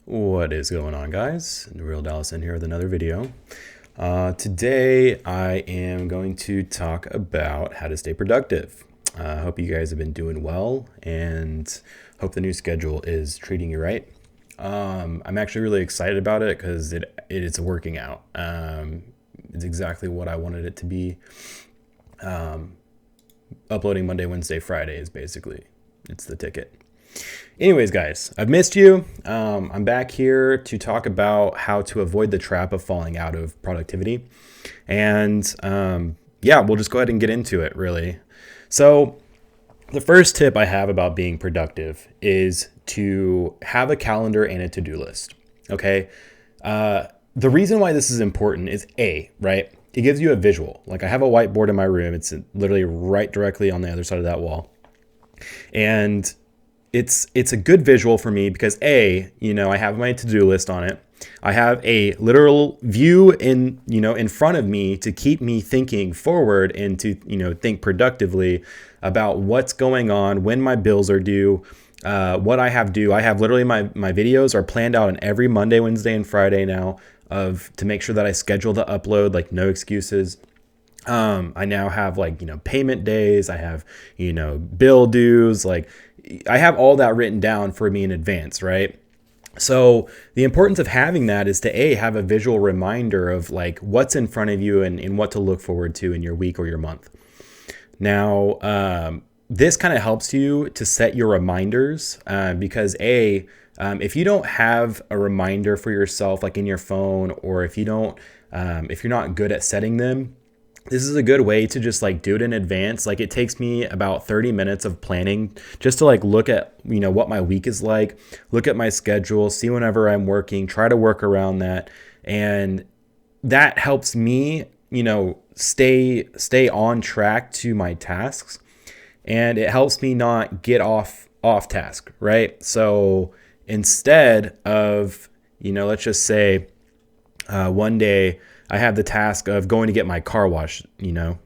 What is going on, guys? RealDallasN here with another video. Today I am going to talk about how to stay productive. I hope you guys have been doing well and hope the new schedule is treating you right. I'm actually really excited about it because it's working out. It's exactly what I wanted it to be. Uploading Monday, Wednesday, Fridays, basically. It's the ticket. Anyways, guys, I've missed you. I'm back here to talk about how to avoid the trap of falling out of productivity. And yeah, we'll just go ahead and get into it, really. So the first tip I have about being productive is to have a calendar and a to-do list. Okay. The reason why this is important is right? It gives you a visual. Like I have a whiteboard in my room. It's literally right directly on the other side of that wall. And it's a good visual for me because I have my to-do list on it. I have a literal view in front of me to keep me thinking forward and to, think productively about what's going on, when my bills are due, what I have due. I have literally my videos are planned out on every Monday, Wednesday, and Friday now to make sure that I schedule the upload, like no excuses. I now have payment days. I have, bill dues. Like I have all that written down for me in advance. Right. So the importance of having that is to have a visual reminder of like what's in front of you and what to look forward to in your week or your month. Now, this kind of helps you to set your reminders because if you don't have a reminder for yourself, like in your phone, or if you're not good at setting them, this is a good way to just do it in advance. Like it takes me about 30 minutes of planning just to look at, what my week is like, look at my schedule, see whenever I'm working, try to work around that. And that helps me, stay on track to my tasks. And it helps me not get off task, right? So instead of, let's just say one day I have the task of going to get my car washed.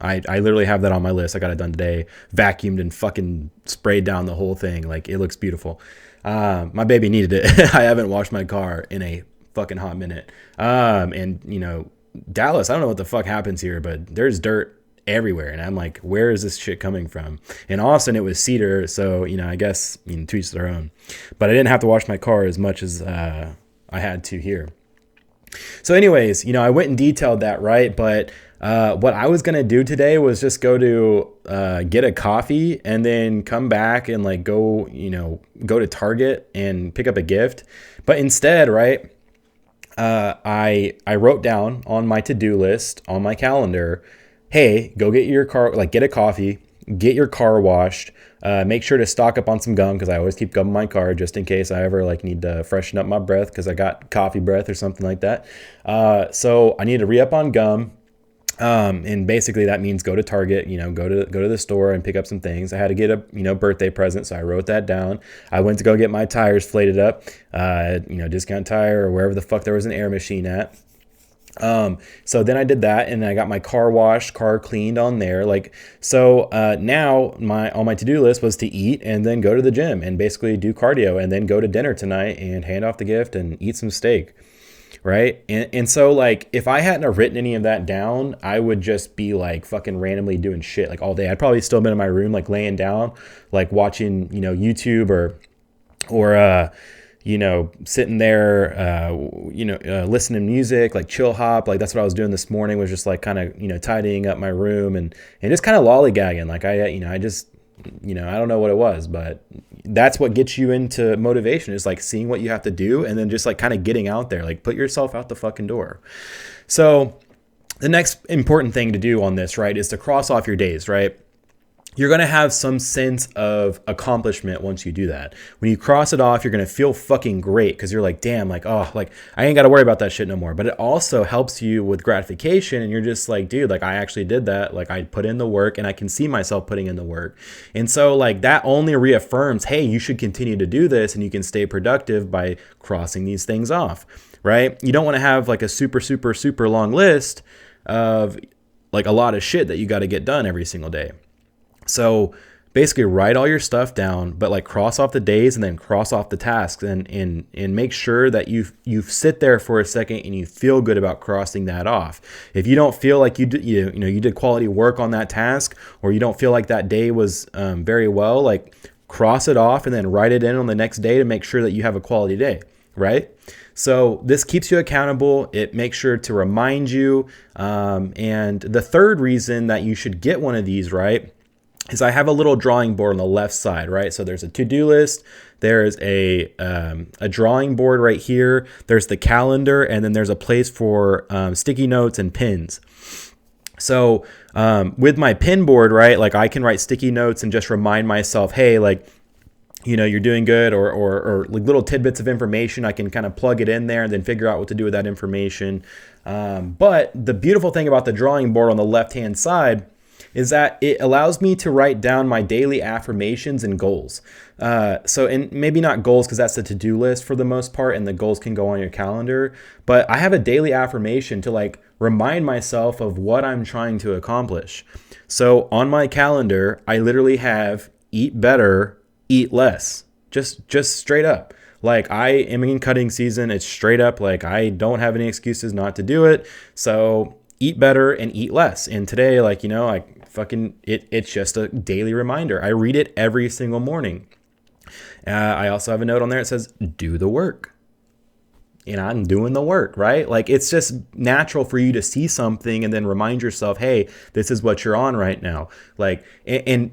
I literally have that on my list. I got it done today, vacuumed and fucking sprayed down the whole thing. Like it looks beautiful. My baby needed it. I haven't washed my car in a fucking hot minute. Dallas, I don't know what the fuck happens here, but there's dirt everywhere. And I'm like, where is this shit coming from? In Austin, it was cedar. So, I guess, to each their own. But I didn't have to wash my car as much as I had to here. So anyways, I went and detailed that, right? But what I was going to do today was just go to get a coffee and then come back and go to Target and pick up a gift. But instead, right, I wrote down on my to-do list on my calendar, hey, go get your car, get a coffee, get your car washed, make sure to stock up on some gum because I always keep gum in my car just in case I ever need to freshen up my breath because I got coffee breath or something like that. So I need to re-up on gum. And basically that means go to Target, go to the store and pick up some things. I had to get a, birthday present. So I wrote that down. I went to go get my tires flated up, Discount Tire or wherever the fuck there was an air machine at. So then I did that and I got my car washed, car cleaned on there. Now on my to-do list was to eat and then go to the gym and basically do cardio and then go to dinner tonight and hand off the gift and eat some steak. Right. And so if I hadn't have written any of that down, I would just be fucking randomly doing shit all day. I'd probably still been in my room, laying down, watching, YouTube or sitting there, listening to music, chill hop. That's what I was doing this morning was just kind of, tidying up my room and just kind of lollygagging. I don't know what it was, but that's what gets you into motivation is seeing what you have to do and then just kind of getting out there, put yourself out the fucking door. So the next important thing to do on this, right, is to cross off your days, right? You're going to have some sense of accomplishment once you do that. When you cross it off, you're going to feel fucking great because you're damn, I ain't got to worry about that shit no more. But it also helps you with gratification and you're just dude, I actually did that. I put in the work and I can see myself putting in the work. And so that only reaffirms, hey, you should continue to do this and you can stay productive by crossing these things off, right? You don't want to have a super, super, super long list of a lot of shit that you got to get done every single day. So basically write all your stuff down, but like cross off the days and then cross off the tasks, and make sure that you sit there for a second and you feel good about crossing that off. If you don't feel like you did quality work on that task, or you don't feel like that day was very well, like cross it off and then write it in on the next day to make sure that you have a quality day, right? So this keeps you accountable. It makes sure to remind you. And the third reason that you should get one of these, right, is I have a little drawing board on the left side, right? So there's a to-do list, there's a drawing board right here, there's the calendar, and then there's a place for sticky notes and pins. So with my pin board, right, like I can write sticky notes and just remind myself, hey, like, you're doing good, or like little tidbits of information. I can kind of plug it in there and then figure out what to do with that information. But the beautiful thing about the drawing board on the left-hand side is that it allows me to write down my daily affirmations and goals. And maybe not goals, because that's the to-do list for the most part, and the goals can go on your calendar. But I have a daily affirmation to like remind myself of what I'm trying to accomplish. So on my calendar, I literally have eat better, eat less, just straight up. Like I am in cutting season. It's straight up. Like I don't have any excuses not to do it. So eat better and eat less. And today, it's just a daily reminder. I read it every single morning. I also have a note on there that says, do the work. And I'm doing the work, right? Like it's just natural for you to see something and then remind yourself, hey, this is what you're on right now. Like, and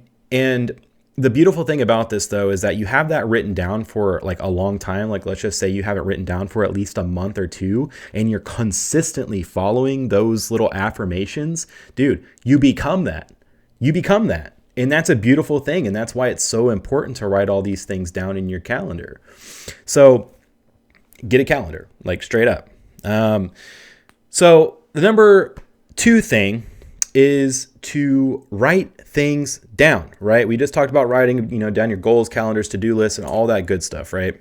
the beautiful thing about this, though, is that you have that written down for like a long time. Like, let's just say you have it written down for at least a month or two, and you're consistently following those little affirmations. Dude, you become that. You become that. And that's a beautiful thing. And that's why it's so important to write all these things down in your calendar. So get a calendar, like straight up. So the number 2 thing is to write things down, right? We just talked about writing, down your goals, calendars, to-do lists, and all that good stuff, right?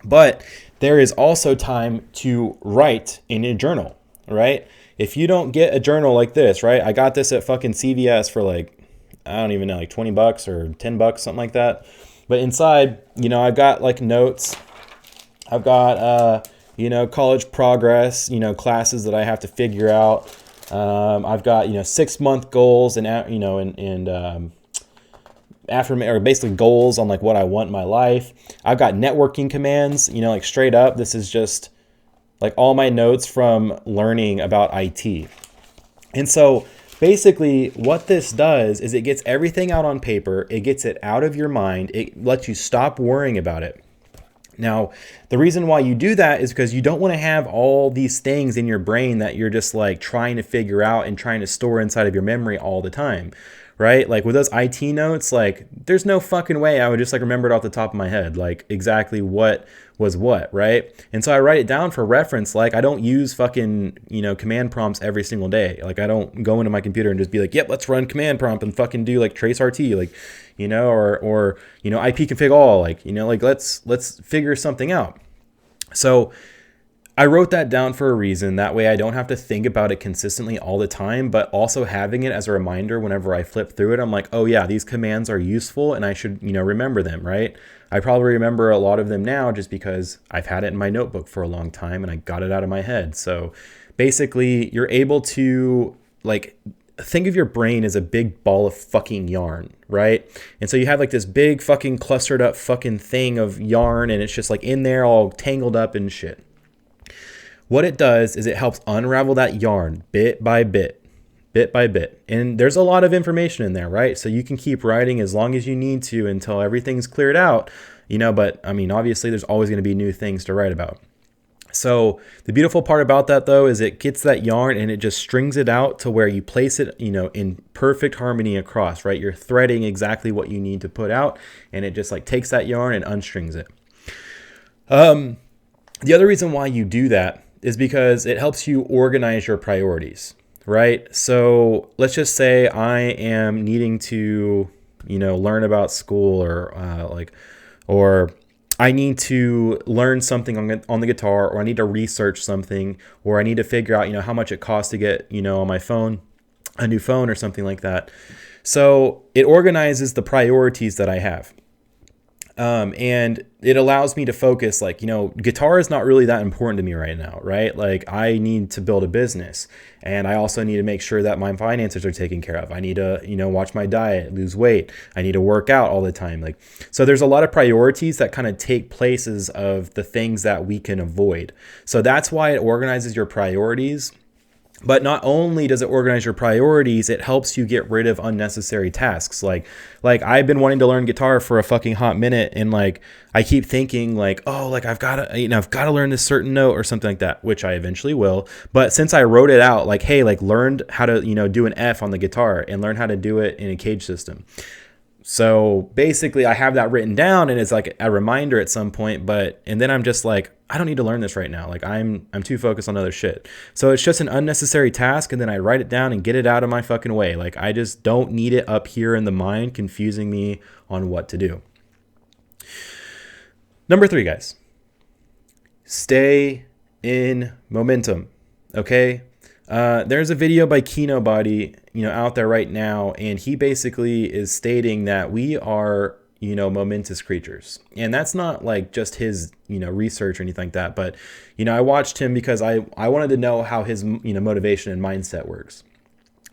But there is also time to write in a journal, right? If you don't get a journal like this, right? I got this at fucking CVS for like, I don't even know, like $20 or $10, something like that. But inside, I've got like notes. I've got, college progress, classes that I have to figure out. I've got 6-month goals and or basically goals on like what I want in my life. I've got networking commands, like straight up. This is just like all my notes from learning about IT. And so basically what this does is it gets everything out on paper. It gets it out of your mind. It lets you stop worrying about it. Now, the reason why you do that is because you don't want to have all these things in your brain that you're just like trying to figure out and trying to store inside of your memory all the time, right? Like with those IT notes, like there's no fucking way I would just like remember it off the top of my head, like exactly what was what, right? And so I write it down for reference. Like I don't use fucking, command prompts every single day. Like I don't go into my computer and just be like, yep, let's run command prompt and fucking do like trace RT, like, or IP config all, like, let's figure something out. So I wrote that down for a reason. That way I don't have to think about it consistently all the time, but also having it as a reminder whenever I flip through it, I'm like, oh yeah, these commands are useful and I should, remember them, right? I probably remember a lot of them now just because I've had it in my notebook for a long time and I got it out of my head. So basically you're able to like think of your brain as a big ball of fucking yarn, right? And so you have like this big fucking clustered up fucking thing of yarn and it's just like in there all tangled up and shit. What it does is it helps unravel that yarn bit by bit. And there's a lot of information in there, right? So you can keep writing as long as you need to until everything's cleared out, but I mean, obviously there's always going to be new things to write about. So the beautiful part about that though, is it gets that yarn and it just strings it out to where you place it, in perfect harmony across, right? You're threading exactly what you need to put out and it just like takes that yarn and unstrings it. The other reason why you do that is because it helps you organize your priorities, right? So let's just say I am needing to, learn about school or I need to learn something on the guitar, or I need to research something, or I need to figure out, how much it costs to get, on my phone, a new phone or something like that. So it organizes the priorities that I have. And it allows me to focus, like, guitar is not really that important to me right now, right? Like, I need to build a business, and I also need to make sure that my finances are taken care of. I need to, watch my diet, lose weight. I need to work out all the time. Like, so there's a lot of priorities that kind of take places of the things that we can avoid. So that's why it organizes your priorities. But not only does it organize your priorities, it helps you get rid of unnecessary tasks. Like I've been wanting to learn guitar for a fucking hot minute, and like I keep thinking like, oh, like I've got to learn this certain note or something like that, which I eventually will. But since I wrote it out, like, hey, like learned how to, do an F on the guitar and learn how to do it in a cage system. So basically I have that written down, and it's like a reminder at some point, and then I'm just like, I don't need to learn this right now. Like I'm too focused on other shit. So it's just an unnecessary task, and then I write it down and get it out of my fucking way. Like I just don't need it up here in the mind confusing me on what to do. Number 3, guys. Stay in momentum. Okay? There's a video by Kinobody, out there right now, and he basically is stating that we are, momentous creatures. And that's not like just his, research or anything like that, but, I watched him because I wanted to know how his, motivation and mindset works.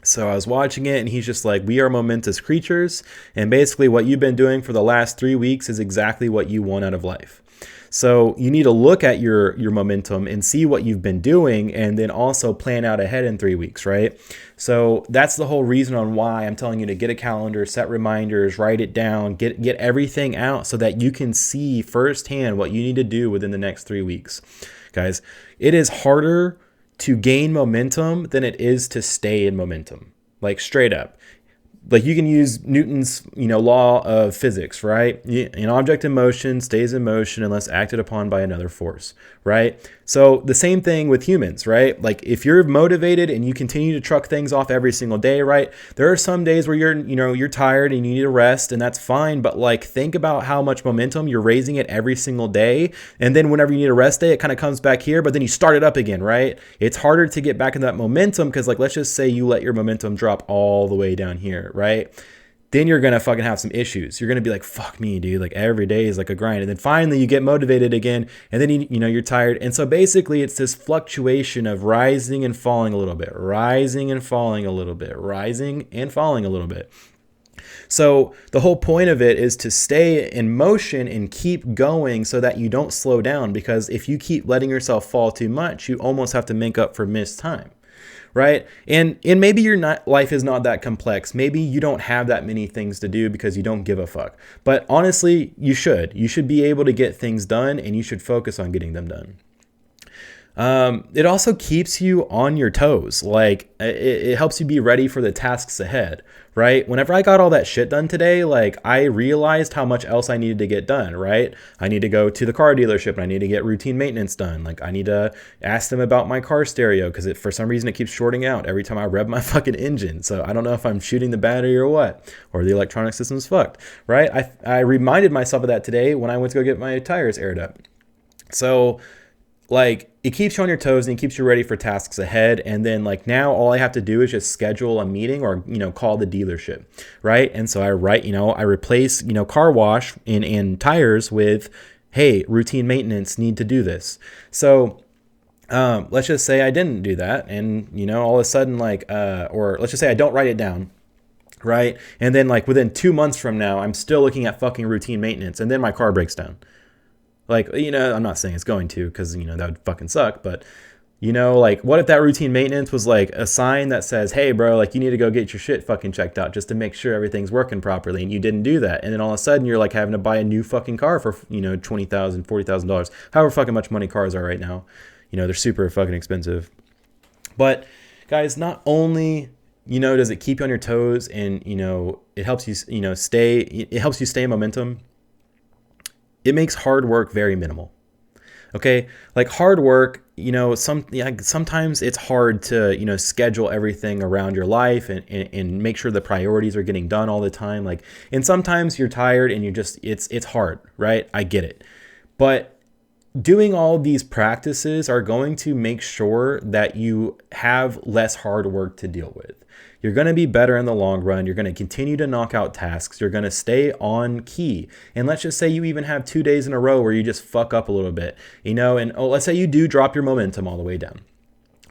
So I was watching it, and he's just like, we are momentous creatures, and basically what you've been doing for the last 3 weeks is exactly what you want out of life. So you need to look at your momentum and see what you've been doing, and then also plan out ahead in 3 weeks, right? So that's the whole reason on why I'm telling you to get a calendar, set reminders, write it down, get everything out so that you can see firsthand what you need to do within the next 3 weeks. Guys, it is harder to gain momentum than it is to stay in momentum. Like straight up. Like you can use Newton's, law of physics, right? An object in motion stays in motion unless acted upon by another force, right? So the same thing with humans, right? Like if you're motivated and you continue to truck things off every single day, right? There are some days where you're tired and you need to rest, and that's fine. But like think about how much momentum you're raising it every single day. And then whenever you need a rest day, it kind of comes back here, but then you start it up again, right? It's harder to get back in that momentum because like, let's just say you let your momentum drop all the way down here, right? Then you're going to fucking have some issues. You're going to be like, fuck me, dude. Like every day is like a grind. And then finally you get motivated again, and then you're tired. And so basically it's this fluctuation of rising and falling a little bit, rising and falling a little bit, rising and falling a little bit. So the whole point of it is to stay in motion and keep going so that you don't slow down, because if you keep letting yourself fall too much, you almost have to make up for missed time. Right? And maybe your life is not that complex. Maybe you don't have that many things to do because you don't give a fuck. But honestly, you should. You should be able to get things done, and you should focus on getting them done. It also keeps you on your toes. Like it helps you be ready for the tasks ahead, right? Whenever I got all that shit done today, like I realized how much else I needed to get done, right? I need to go to the car dealership and I need to get routine maintenance done. Like I need to ask them about my car stereo because for some reason it keeps shorting out every time I rev my fucking engine. So I don't know if I'm shooting the battery or what, or the electronic system's fucked, right? I reminded myself of that today when I went to go get my tires aired up. So like it keeps you on your toes and it keeps you ready for tasks ahead. And then like now all I have to do is just schedule a meeting or, call the dealership. Right. And so I replace, car wash and tires with, hey, routine maintenance need to do this. So let's just say I didn't do that. And, all of a sudden or let's just say I don't write it down. Right. And then like within 2 months from now, I'm still looking at fucking routine maintenance, and then my car breaks down. Like, I'm not saying it's going to, because, that would fucking suck. But, like, what if that routine maintenance was like a sign that says, hey, bro, like you need to go get your shit fucking checked out just to make sure everything's working properly. And you didn't do that. And then all of a sudden you're like having to buy a new fucking car for, $20,000, $40,000, however fucking much money cars are right now. They're super fucking expensive. But guys, not only, does it keep you on your toes and, it helps you, it helps you stay in momentum. It makes hard work very minimal. Okay. Like hard work, sometimes it's hard to, schedule everything around your life and make sure the priorities are getting done all the time. Like, and sometimes you're tired and it's hard, right? I get it. But doing all these practices are going to make sure that you have less hard work to deal with. You're going to be better in the long run. You're going to continue to knock out tasks. You're going to stay on key. And let's just say you even have 2 days in a row where you just fuck up a little bit, and let's say you do drop your momentum all the way down,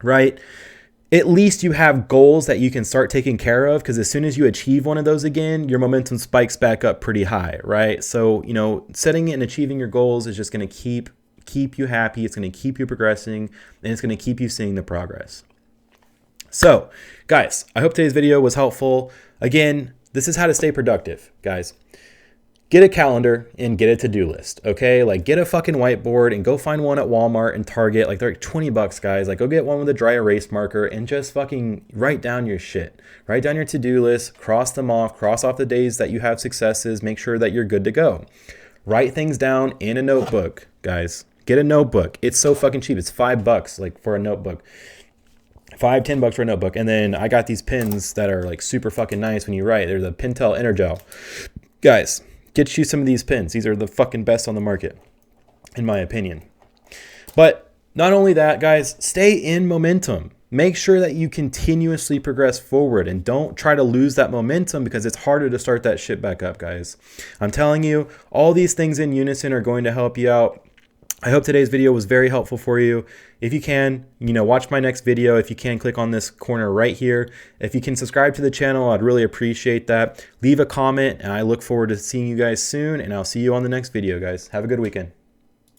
right? At least you have goals that you can start taking care of, because as soon as you achieve one of those again, your momentum spikes back up pretty high, right? So, setting and achieving your goals is just going to keep you happy. It's going to keep you progressing, and it's going to keep you seeing the progress. So, guys, I hope today's video was helpful. Again, this is how to stay productive, guys. Get a calendar and get a to-do list, okay? Like, get a fucking whiteboard and go find one at Walmart and Target. Like, they're like $20, guys. Like, go get one with a dry erase marker and just fucking write down your shit. Write down your to-do list, cross them off, cross off the days that you have successes, make sure that you're good to go. Write things down in a notebook, guys. Get a notebook. It's so fucking cheap. It's $5, like, for a notebook. $5-10 for a notebook. And then I got these pens that are like super fucking nice when you write. They're the Pentel Energel. Guys, get you some of these pens. These are the fucking best on the market, in my opinion. But not only that, guys, stay in momentum. Make sure that you continuously progress forward and don't try to lose that momentum, because it's harder to start that shit back up, guys. I'm telling you, all these things in unison are going to help you out. I hope today's video was very helpful for you. If you can, watch my next video. If you can, click on this corner right here. If you can subscribe to the channel, I'd really appreciate that. Leave a comment, and I look forward to seeing you guys soon, and I'll see you on the next video, guys. Have a good weekend.